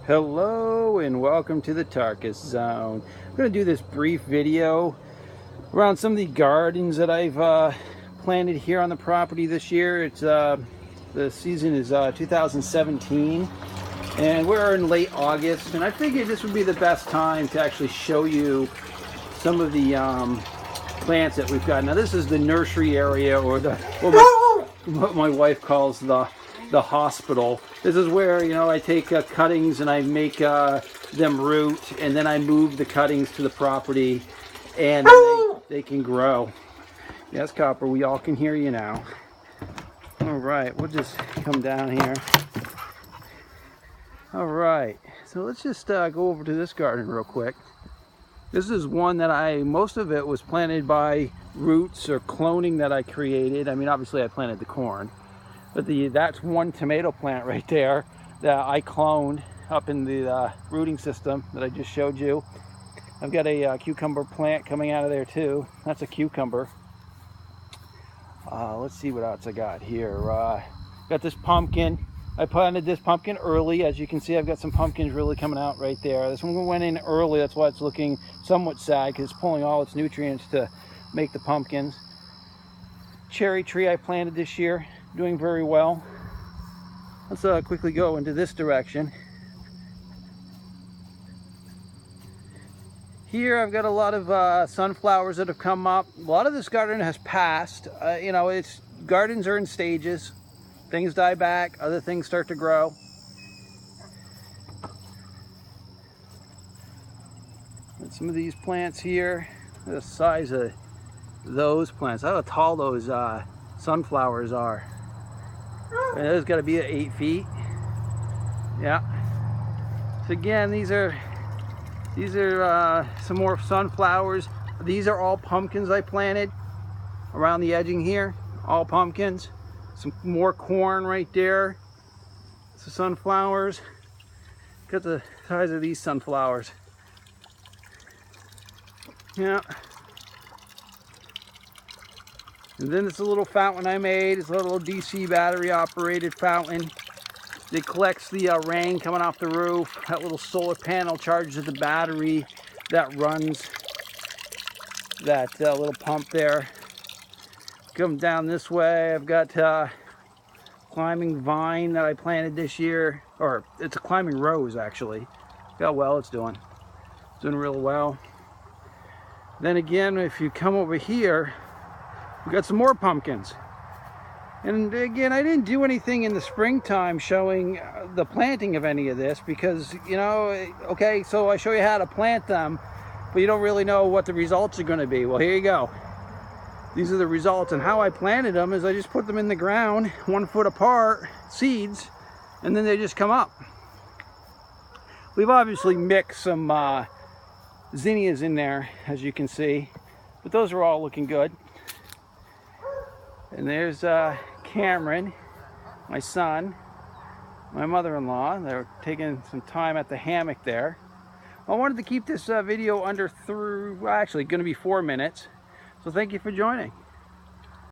Hello and welcome to the Tarkis zone. I'm going to do this brief video around some of the gardens that I've planted here on the property this year. The season is 2017 and we're in late August, and I figured this would be the best time to actually show you some of the plants that we've got. Now this is the nursery area, or what my wife calls the hospital. This is where, you know, I take cuttings and I make them root, and then I move the cuttings to the property and they can grow. Yes, Copper, we all can hear you now. All right, we'll just come down here. All right, so let's just go over to this garden real quick. This is one that most of it was planted by roots or cloning that I created. I mean, obviously I planted the corn, but that's one tomato plant right there that I cloned up in the rooting system that I just showed you. I've got a cucumber plant coming out of there too. That's a cucumber. Let's see what else I got here. Got this pumpkin. I planted this pumpkin early. As you can see, I've got some pumpkins really coming out right there. This one went in early. That's why it's looking somewhat sad, because it's pulling all its nutrients to make the pumpkins. Cherry tree I planted this year, doing very well. Let's quickly go into this direction. Here I've got a lot of sunflowers that have come up. A lot of this garden has passed. You know, gardens are in stages. Things die back, other things start to grow. And some of these plants here, the size of those plants, how tall those sunflowers are. And those got to be at 8 feet. Yeah. So again, these are some more sunflowers. These are all pumpkins I planted around the edging here. All pumpkins. Some more corn right there. Some sunflowers. Look at the size of these sunflowers. Yeah. And then it's a little fountain I made. It's a little DC battery operated fountain. It collects the rain coming off the roof. That little solar panel charges the battery that runs that little pump there. Come down this way, I've got climbing vine that I planted this year, or it's a climbing rose actually. Look how well it's doing. It's doing real well. Then again, if you come over here, we got some more pumpkins. And again, I didn't do anything in the springtime showing the planting of any of this, because, you know, okay, so I show you how to plant them, but you don't really know what the results are going to be. Well, here you go. These are the results, and how I planted them is I just put them in the ground 1 foot apart, seeds, and then they just come up. We've obviously mixed some zinnias in there, as you can see, but those are all looking good. And there's Cameron, my son, my mother-in-law. They're taking some time at the hammock there. I wanted to keep this video actually going to be 4 minutes. So thank you for joining.